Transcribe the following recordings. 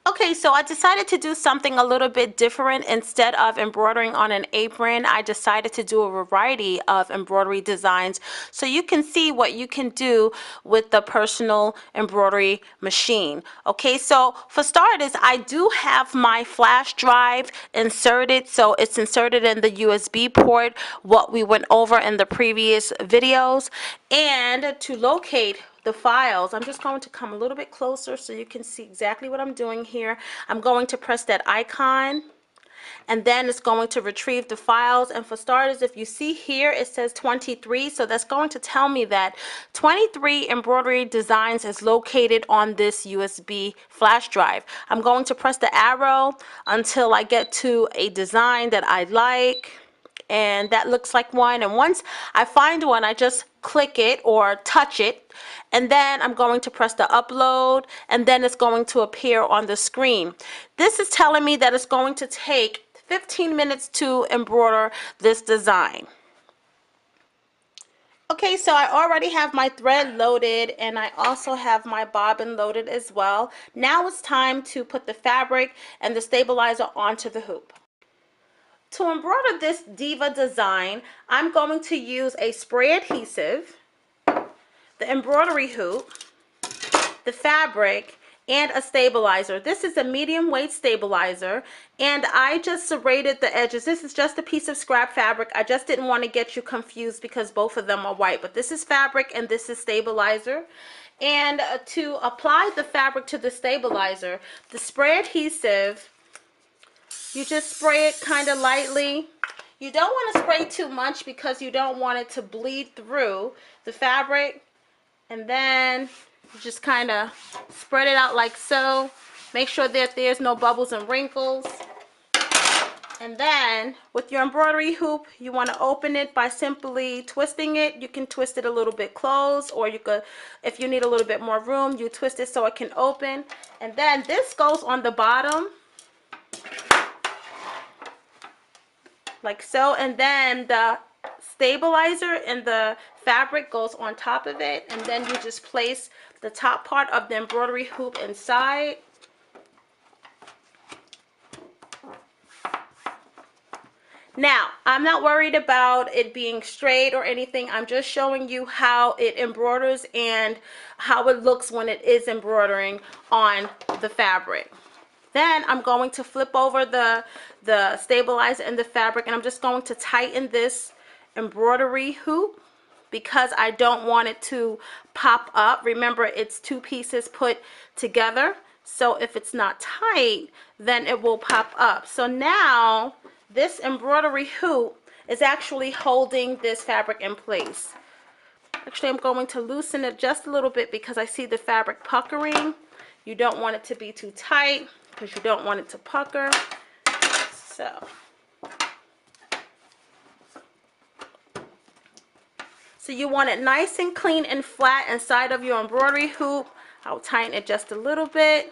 Okay, so I decided to do something a little bit different. Instead of embroidering on an apron, I decided to do a variety of embroidery designs so you can see what you can do with the personal embroidery machine. Okay, so for starters, I do have my flash drive inserted, so it's inserted in the USB port, what we went over in the previous videos. And to locate the files, I'm just going to come a little bit closer so you can see exactly what I'm doing here. I'm going to press that icon, and then it's going to retrieve the files. And for starters, if you see here, it says 23, so that's going to tell me that 23 embroidery designs is located on this USB flash drive. I'm going to press the arrow until I get to a design that I like, and that looks like one. And once I find one, I just click it or touch it, and then I'm going to press the upload, and then it's going to appear on the screen. This is telling me that it's going to take 15 minutes to embroider this design. Okay, so I already have my thread loaded, and I also have my bobbin loaded as well. Now it's time to put the fabric and the stabilizer onto the hoop. To embroider this diva design, I'm going to use a spray adhesive, the embroidery hoop, the fabric, and a stabilizer. This is a medium weight stabilizer, and I just serrated the edges. This is just a piece of scrap fabric. I just didn't want to get you confused because both of them are white, but this is fabric and this is stabilizer. And to apply the fabric to the stabilizer, the spray adhesive, you just spray it kind of lightly. You don't want to spray too much because you don't want it to bleed through the fabric. And then you just kind of spread it out like so. Make sure that there's no bubbles and wrinkles. And then with your embroidery hoop, you want to open it by simply twisting it. You can twist it a little bit closed, or you could, if you need a little bit more room, you twist it so it can open. And then this goes on the bottom, like so, and then the stabilizer and the fabric goes on top of it, and then you just place the top part of the embroidery hoop inside. Now, I'm not worried about it being straight or anything. I'm just showing you how it embroiders and how it looks when it is embroidering on the fabric. Then I'm going to flip over the stabilizer and the fabric, and I'm just going to tighten this embroidery hoop because I don't want it to pop up. Remember, it's two pieces put together, so if it's not tight, then it will pop up. So now this embroidery hoop is actually holding this fabric in place. Actually, I'm going to loosen it just a little bit because I see the fabric puckering. You don't want it to be too tight because you don't want it to pucker. So you want it nice and clean and flat inside of your embroidery hoop. I'll tighten it just a little bit.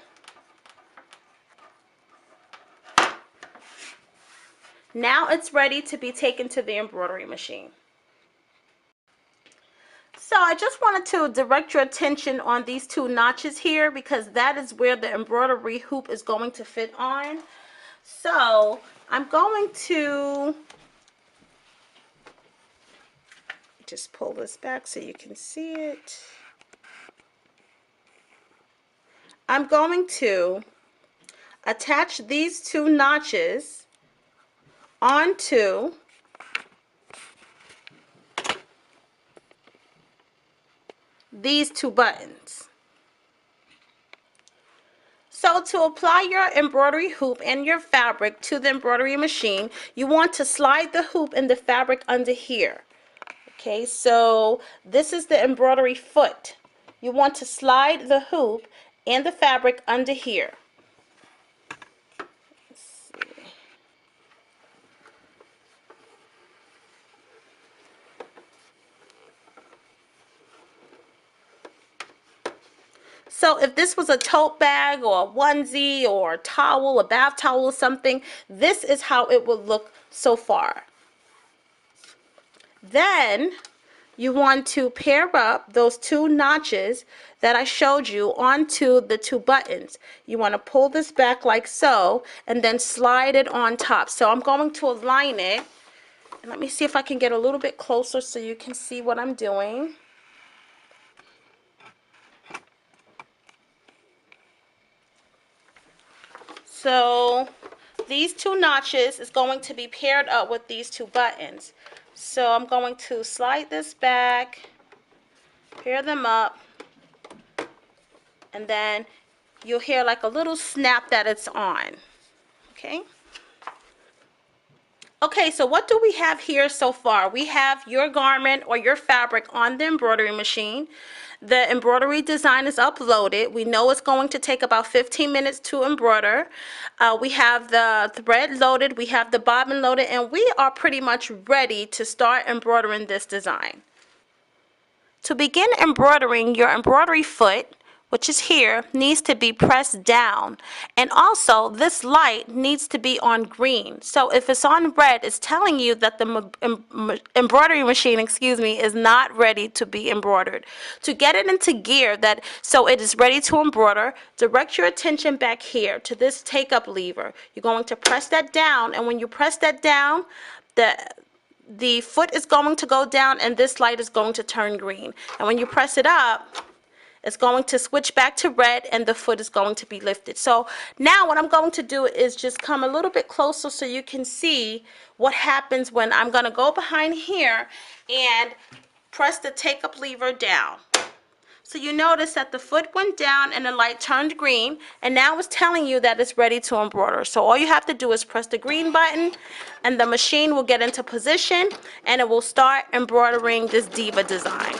Now it's ready to be taken to the embroidery machine. So I just wanted to direct your attention on these two notches here because that is where the embroidery hoop is going to fit on. So I'm going to just pull this back so you can see it. I'm going to attach these two notches onto these two buttons. So to apply your embroidery hoop and your fabric to the embroidery machine, you want to slide the hoop and the fabric under here. Okay, so this is the embroidery foot. You want to slide the hoop and the fabric under here. Let's see. So if this was a tote bag or a onesie or a towel, a bath towel or something, this is how it would look so far. Then you want to pair up those two notches that I showed you onto the two buttons. You want to pull this back like so and then slide it on top. So I'm going to align it, and let me see if I can get a little bit closer so you can see what I'm doing. So these two notches is going to be paired up with these two buttons. So I'm going to slide this back, pair them up, and then you'll hear like a little snap that it's on. Okay. Okay, so what do we have here so far? We have your garment or your fabric on the embroidery machine. The embroidery design is uploaded. We know it's going to take about 15 minutes to embroider. We have the thread loaded, we have the bobbin loaded, and we are pretty much ready to start embroidering this design. To begin embroidering, your embroidery foot, which is here, needs to be pressed down. And also, this light needs to be on green. So if it's on red, it's telling you that the embroidery machine, is not ready to be embroidered. To get it into gear so it is ready to embroider, direct your attention back here to this take-up lever. You're going to press that down, and when you press that down, the foot is going to go down and this light is going to turn green. And when you press it up, it's going to switch back to red and the foot is going to be lifted. So now what I'm going to do is just come a little bit closer so you can see what happens when I'm going to go behind here and press the take up lever down. So you notice that the foot went down and the light turned green, and now it's telling you that it's ready to embroider. So all you have to do is press the green button and the machine will get into position and it will start embroidering this diva design.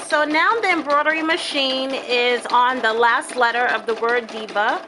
So now the embroidery machine is on the last letter of the word diva.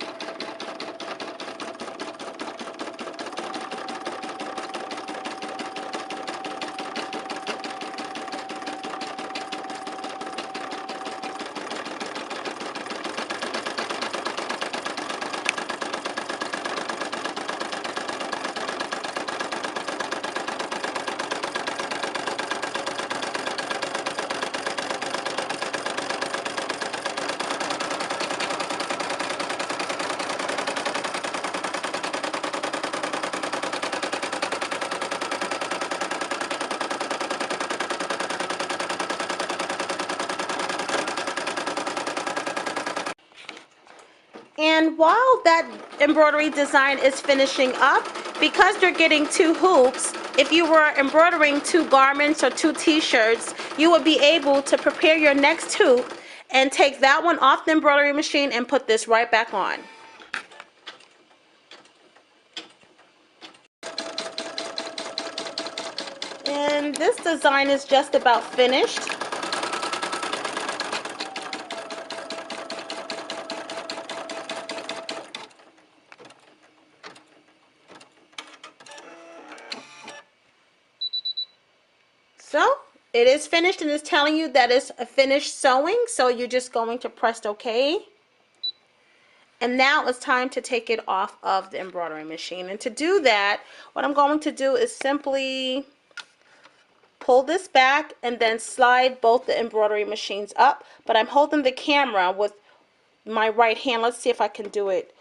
And while that embroidery design is finishing up, because you're getting two hoops, if you were embroidering two garments or two t-shirts, you would be able to prepare your next hoop and take that one off the embroidery machine and put this right back on. And this design is just about finished. So it is finished and it's telling you that it's a finished sewing. So you're just going to press OK. And now it's time to take it off of the embroidery machine. And to do that, what I'm going to do is simply pull this back and then slide both the embroidery machines up. But I'm holding the camera with my right hand. Let's see if I can do it.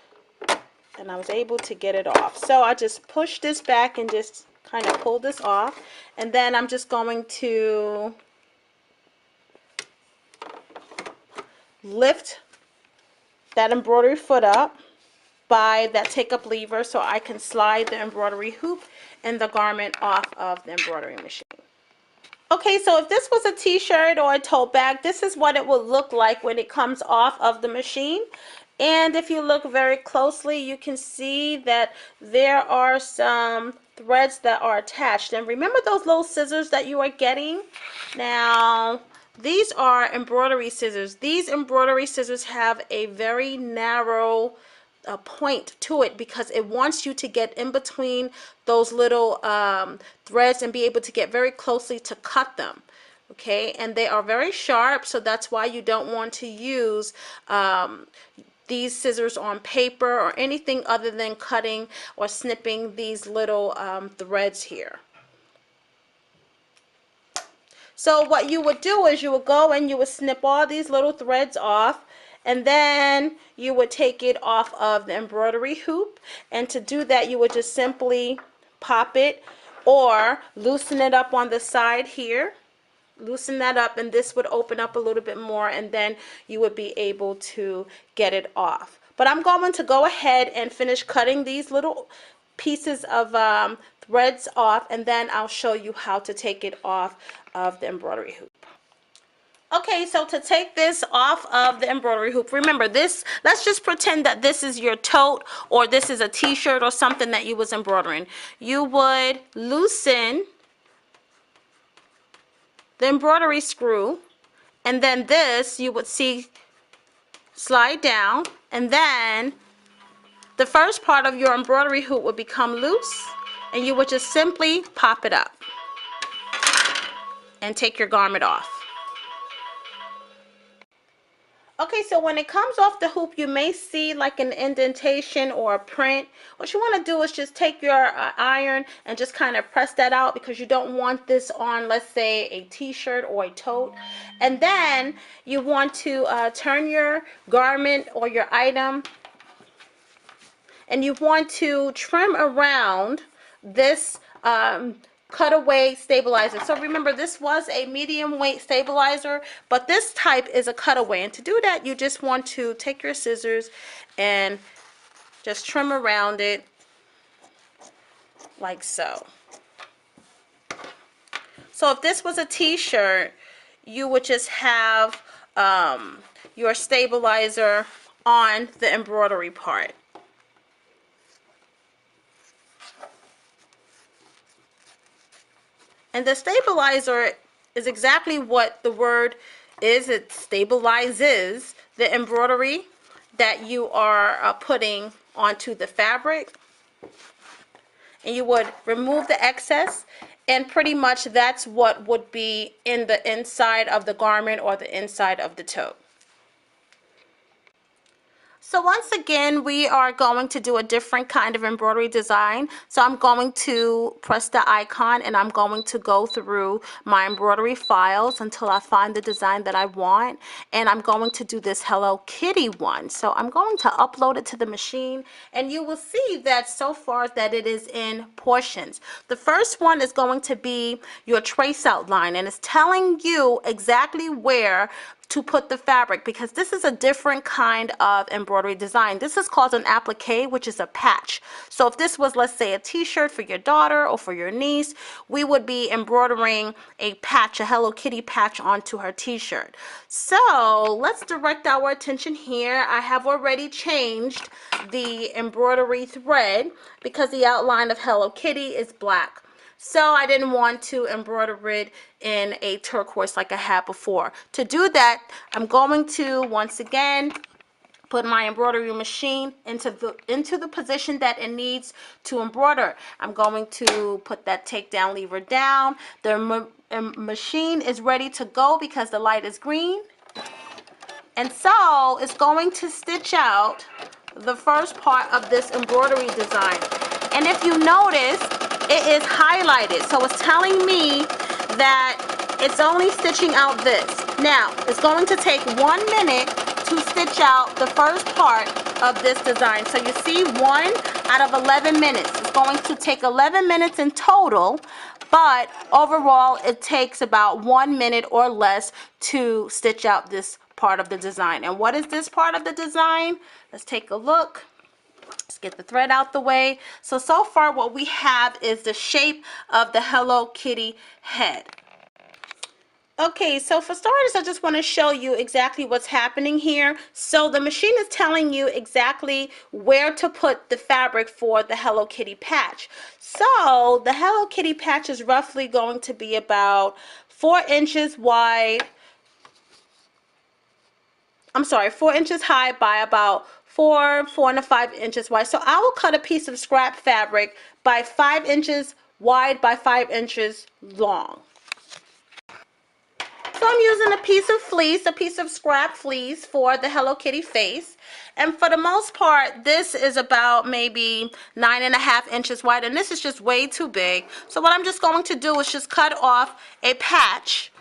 And I was able to get it off. So I just push this back and just kind of pull this off, and then I'm just going to lift that embroidery foot up by that take up lever so I can slide the embroidery hoop and the garment off of the embroidery machine. Okay, so if this was a t-shirt or a tote bag, this is what it will look like when it comes off of the machine. And if you look very closely, you can see that there are some threads that are attached. And remember those little scissors that you are getting? Now, these are embroidery scissors. These embroidery scissors have a very narrow point to it because it wants you to get in between those little threads and be able to get very closely to cut them. Okay, and they are very sharp, so that's why you don't want to use these scissors on paper or anything other than cutting or snipping these little threads here. So what you would do is you would go and you would snip all these little threads off, and then you would take it off of the embroidery hoop. And to do that, you would just simply pop it or loosen it up on the side here. Loosen that up, and this would open up a little bit more, and then you would be able to get it off. But I'm going to go ahead and finish cutting these little pieces of threads off, and then I'll show you how to take it off of the embroidery hoop. Okay, so to take this off of the embroidery hoop, remember this, let's just pretend that this is your tote or this is a t-shirt or something that you was embroidering. You would loosen the embroidery screw, and then this you would see slide down, and then the first part of your embroidery hoop would become loose, and you would just simply pop it up and take your garment off. Okay, so when it comes off the hoop, you may see like an indentation or a print. What you want to do is just take your iron and just kind of press that out, because you don't want this on, let's say, a t-shirt or a tote. And then you want to turn your garment or your item, and you want to trim around this cutaway stabilizer. So remember, this was a medium weight stabilizer, but this type is a cutaway, and to do that you just want to take your scissors and just trim around it like so. So if this was a t-shirt, you would just have your stabilizer on the embroidery part. And the stabilizer is exactly what the word is. It stabilizes the embroidery that you are putting onto the fabric. And you would remove the excess, and pretty much that's what would be in the inside of the garment or the inside of the tote. So once again, we are going to do a different kind of embroidery design. So I'm going to press the icon, and I'm going to go through my embroidery files until I find the design that I want. And I'm going to do this Hello Kitty one. So I'm going to upload it to the machine, and you will see that so far that it is in portions. The first one is going to be your trace outline, and it's telling you exactly where to put the fabric, because this is a different kind of embroidery design. This is called an applique, which is a patch. So if this was, let's say, a t-shirt for your daughter or for your niece, we would be embroidering a patch, a Hello Kitty patch, onto her t-shirt. So let's direct our attention here. I have already changed the embroidery thread because the outline of Hello Kitty is black. So I didn't want to embroider it in a turquoise like I had before. To do that, I'm going to once again put my embroidery machine into the position that it needs to embroider. I'm going to put that takedown lever down. The machine is ready to go because the light is green. And so it's going to stitch out the first part of this embroidery design. And if you notice, it is highlighted, so it's telling me that it's only stitching out this. Now, it's going to take 1 minute to stitch out the first part of this design. So you see, 1 out of 11 minutes. It's going to take 11 minutes in total, but overall it takes about 1 minute or less to stitch out this part of the design. And what is this part of the design? Let's take a look. Let's get the thread out the way. So far what we have is the shape of the Hello Kitty head. Okay, so for starters, I just want to show you exactly what's happening here. So the machine is telling you exactly where to put the fabric for the Hello Kitty patch. So the Hello Kitty patch is roughly going to be about 4 inches wide. I'm sorry, 4 inches high by about 4 to 5 inches wide. So I will cut a piece of scrap fabric by 5 inches wide by 5 inches long. So I'm using a piece of fleece, a piece of scrap fleece for the Hello Kitty face. And for the most part, this is about maybe 9.5 inches wide, and this is just way too big. So what I'm just going to do is just cut off a patch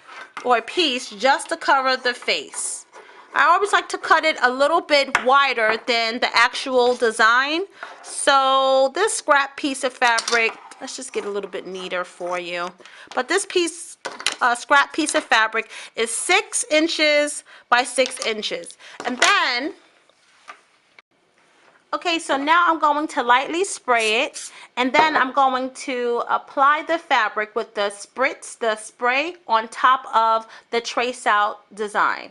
or a piece just to cover the face. I always like to cut it a little bit wider than the actual design. So this scrap piece of fabric, let's just get a little bit neater for you. But this piece, scrap piece of fabric is 6 inches by 6 inches. And then, okay, so now I'm going to lightly spray it, and then I'm going to apply the fabric with the spritz, the spray on top of the trace out design.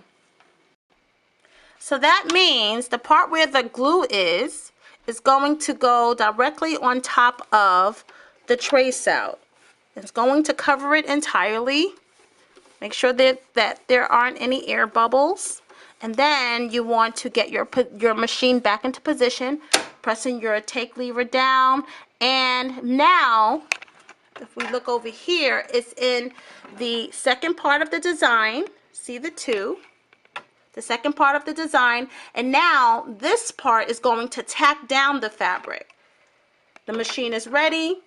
So that means the part where the glue is going to go directly on top of the trace out. It's going to cover it entirely. Make sure that there aren't any air bubbles. And then you want to get your machine back into position, pressing your take lever down. And now, if we look over here, it's in the second part of the design. See the two? The second part of the design, and now this part is going to tack down the fabric. The machine is ready.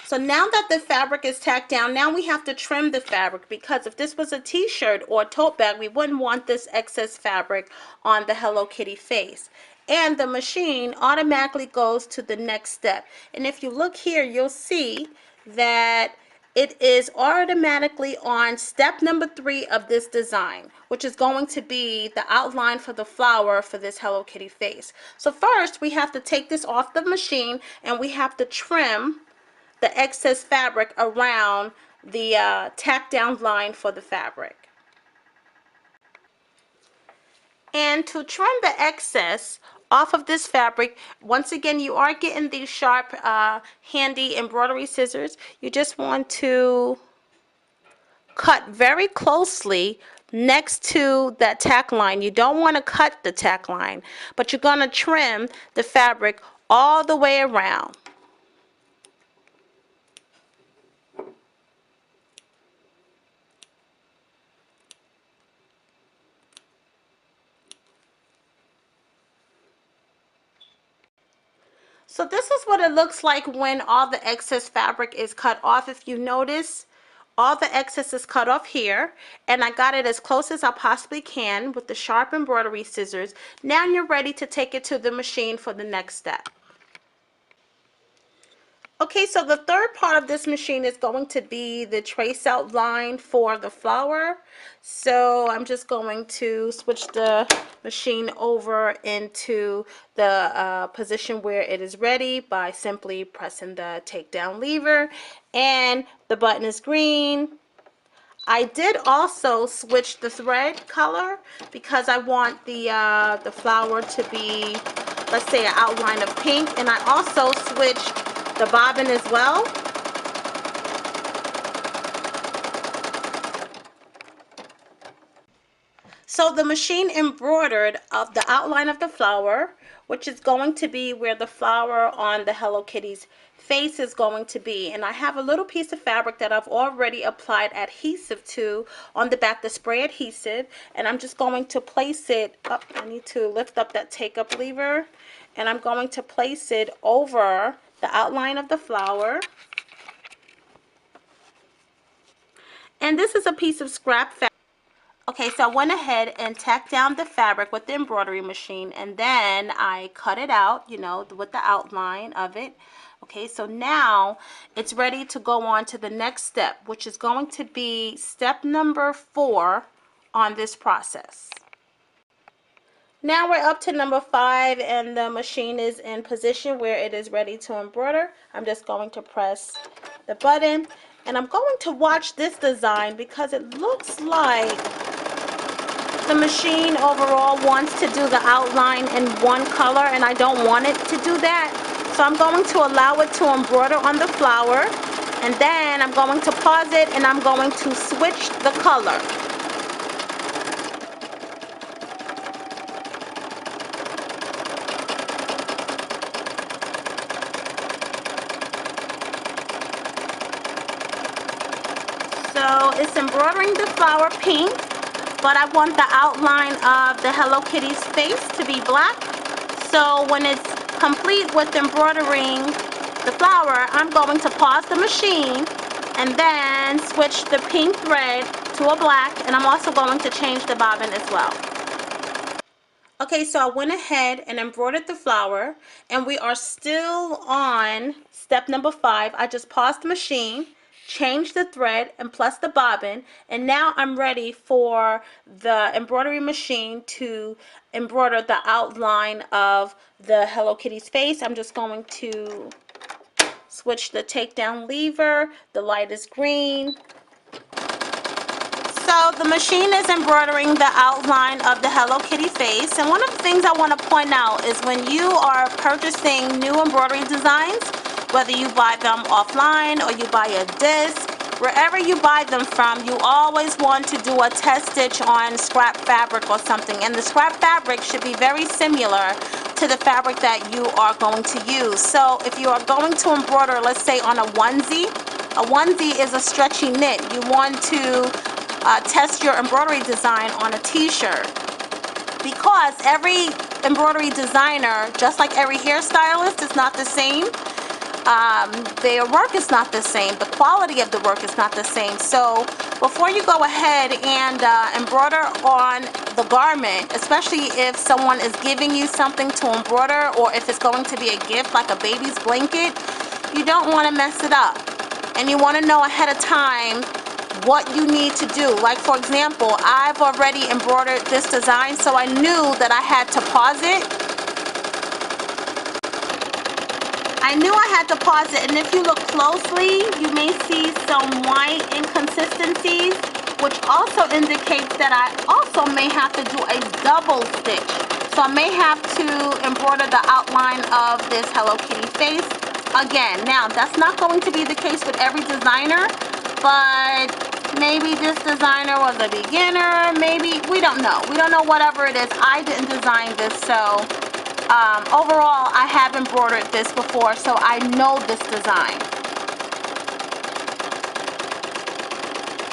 So now that the fabric is tacked down, now we have to trim the fabric, because if this was a t-shirt or a tote bag, we wouldn't want this excess fabric on the Hello Kitty face. And the machine automatically goes to the next step. And if you look here, you'll see that it is automatically on step number 3 of this design, which is going to be the outline for the flower for this Hello Kitty face. So first, we have to take this off the machine, and we have to trim the excess fabric around the tack down line for the fabric. And to trim the excess off of this fabric, once again, you are getting these sharp, handy embroidery scissors. You just want to cut very closely next to that tack line. You don't want to cut the tack line, but you're going to trim the fabric all the way around. So this is what it looks like when all the excess fabric is cut off. If you notice, all the excess is cut off here, and I got it as close as I possibly can with the sharp embroidery scissors. Now you're ready to take it to the machine for the next step. Okay, so the third part of this machine is going to be the trace out line for the flower. So I'm just going to switch the machine over into the position where it is ready by simply pressing the takedown lever, and the button is green. I did also switch the thread color because I want the flower to be, let's say, an outline of pink, and I also switched the bobbin as well. So the machine embroidered of the outline of the flower, which is going to be where the flower on the Hello Kitty's face is going to be. And I have a little piece of fabric that I've already applied adhesive to on the back, the spray adhesive, and I'm just going to place it up. I need to lift up that take up lever, and I'm going to place it over the outline of the flower. And this is a piece of scrap fabric. Okay, so I went ahead and tacked down the fabric with the embroidery machine, and then I cut it out, you know, with the outline of it. Okay, so now it's ready to go on to the next step, which is going to be step number 4 on this process. Now we're up to number 5, and the machine is in position where it is ready to embroider. I'm just going to press the button, and I'm going to watch this design because it looks like the machine overall wants to do the outline in one color, and I don't want it to do that. So I'm going to allow it to embroider on the flower, and then I'm going to pause it, and I'm going to switch the color. it's embroidering the flower pink, but I want the outline of the Hello Kitty's face to be black. So when it's complete with embroidering the flower, I'm going to pause the machine and then switch the pink thread to a black, and I'm also going to change the bobbin as well. Okay, so I went ahead and embroidered the flower, and we are still on step number 5. I just paused the machine, changed the thread, and plus the bobbin, and now I'm ready for the embroidery machine to embroider the outline of the Hello Kitty's face. I'm just going to switch the takedown lever. The light is green. So the machine is embroidering the outline of the Hello Kitty face, and one of the things I want to point out is when you are purchasing new embroidery designs, whether you buy them offline or you buy a disc, wherever you buy them from, you always want to do a test stitch on scrap fabric or something, and the scrap fabric should be very similar to the fabric that you are going to use. So if you are going to embroider, let's say on a onesie is a stretchy knit. You want to test your embroidery design on a t-shirt, because every embroidery designer, just like every hairstylist, is not the same. Their work is not the same. The quality of the work is not the same. So before you go ahead and embroider on the garment, especially if someone is giving you something to embroider, or if it's going to be a gift like a baby's blanket, you don't want to mess it up, and you want to know ahead of time what you need to do. Like, for example, I've already embroidered this design, so I knew that I had to pause it. And if you look closely, you may see some white inconsistencies, which also indicates that I also may have to do a double stitch. So I may have to embroider the outline of this Hello Kitty face again. Now, that's not going to be the case with every designer, but maybe this designer was a beginner, maybe, we don't know. We don't know, whatever it is. I didn't design this, so overall, I have embroidered this before, so I know this design.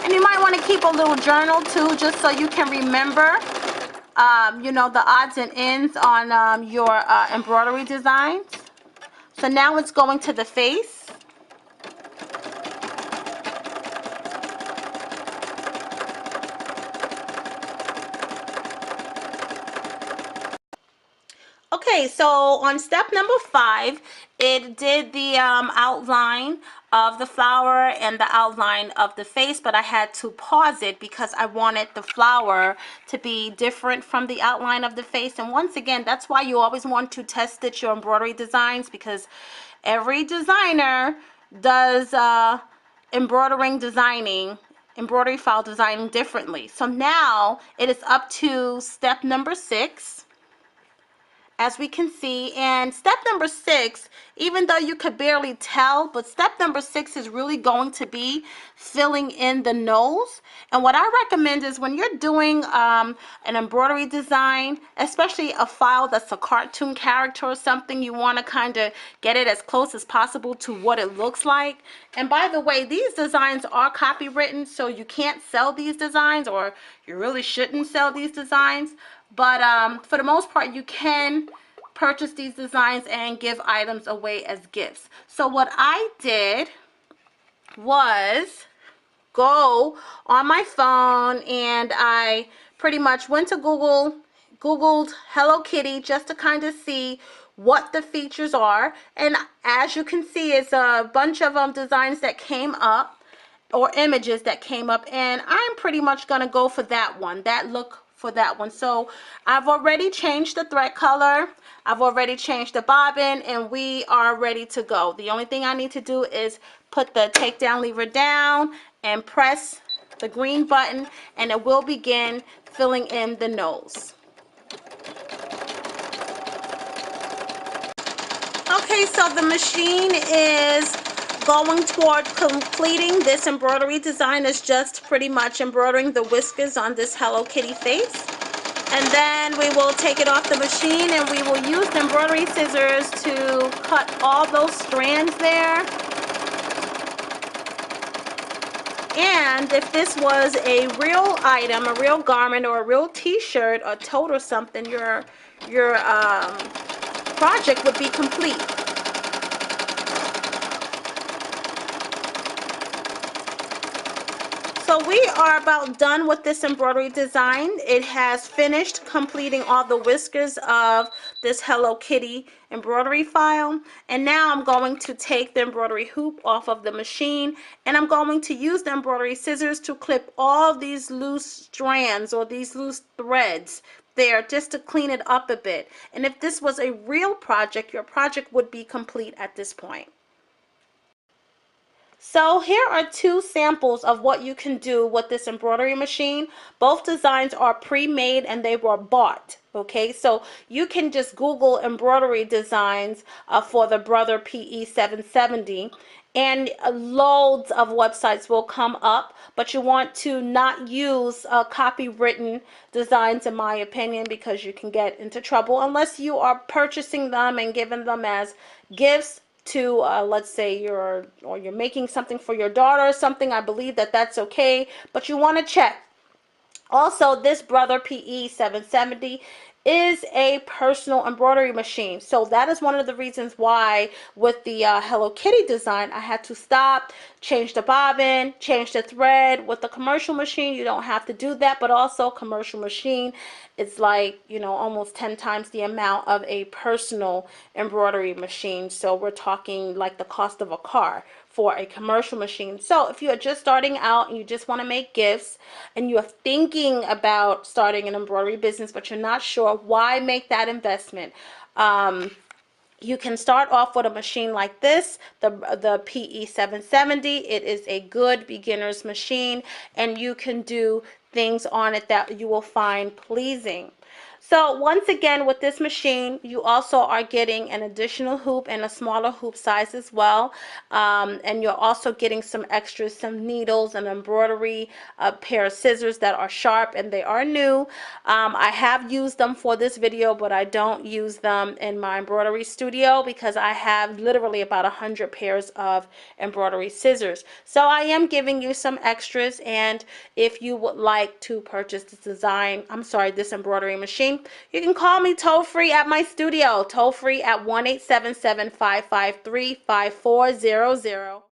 And you might want to keep a little journal too, just so you can remember, you know, the odds and ends on your embroidery designs. So now it's going to the face. Okay, so on step number 5, it did the outline of the flower and the outline of the face, but I had to pause it because I wanted the flower to be different from the outline of the face. And once again, that's why you always want to test stitch your embroidery designs, because every designer does embroidery file designing differently. So now it is up to step number 6. As we can see, and step number 6, even though you could barely tell, but step number 6 is really going to be filling in the nose. And what I recommend is when you're doing an embroidery design, especially a file that's a cartoon character or something, you want to kind of get it as close as possible to what it looks like. And by the way, these designs are copywritten, so you can't sell these designs, or you really shouldn't sell these designs. But for the most part, you can purchase these designs and give items away as gifts. So what I did was go on my phone, and I pretty much went to Googled Hello Kitty, just to kind of see what the features are. And as you can see, it's a bunch of designs that came up, or images that came up, and I'm pretty much going to go for that one, that look for that one. So I've already changed the thread color, I've already changed the bobbin, and we are ready to go. The only thing I need to do is put the takedown lever down and press the green button, and it will begin filling in the nose. Okay, so the machine is going toward completing this embroidery design. Is just pretty much embroidering the whiskers on this Hello Kitty face. And then we will take it off the machine, and we will use the embroidery scissors to cut all those strands there. And if this was a real item, a real garment, or a real t-shirt or tote or something, your project would be complete. So we are about done with this embroidery design. It has finished completing all the whiskers of this Hello Kitty embroidery file. And now I'm going to take the embroidery hoop off of the machine, and I'm going to use the embroidery scissors to clip all these loose strands or these loose threads there, just to clean it up a bit. And if this was a real project, your project would be complete at this point. So here are two samples of what you can do with this embroidery machine. Both designs are pre-made and they were bought. Okay, so you can just Google embroidery designs for the Brother PE 770, and loads of websites will come up, but you want to not use copywritten designs, in my opinion, because you can get into trouble unless you are purchasing them and giving them as gifts to let's say you're making something for your daughter or something. I believe that that's okay, but you want to check. Also, this Brother PE 770 is a personal embroidery machine. So that is one of the reasons why with the Hello Kitty design, I had to stop, change the bobbin, change the thread. With the commercial machine, you don't have to do that, but also commercial machine, it's like, you know, almost 10 times the amount of a personal embroidery machine. So we're talking like the cost of a car for a commercial machine. So if you are just starting out and you just want to make gifts and you're thinking about starting an embroidery business but you're not sure, why make that investment? You can start off with a machine like this, the PE 770. It is a good beginner's machine, and you can do things on it that you will find pleasing. So once again, with this machine, you also are getting an additional hoop and a smaller hoop size as well. And you're also getting some extras, some needles, and embroidery, a pair of scissors that are sharp and they are new. I have used them for this video, but I don't use them in my embroidery studio because I have literally about 100 pairs of embroidery scissors. So I am giving you some extras, and if you would like to purchase this embroidery machine, you can call me toll free at my studio, toll free at 1-877-553-5400.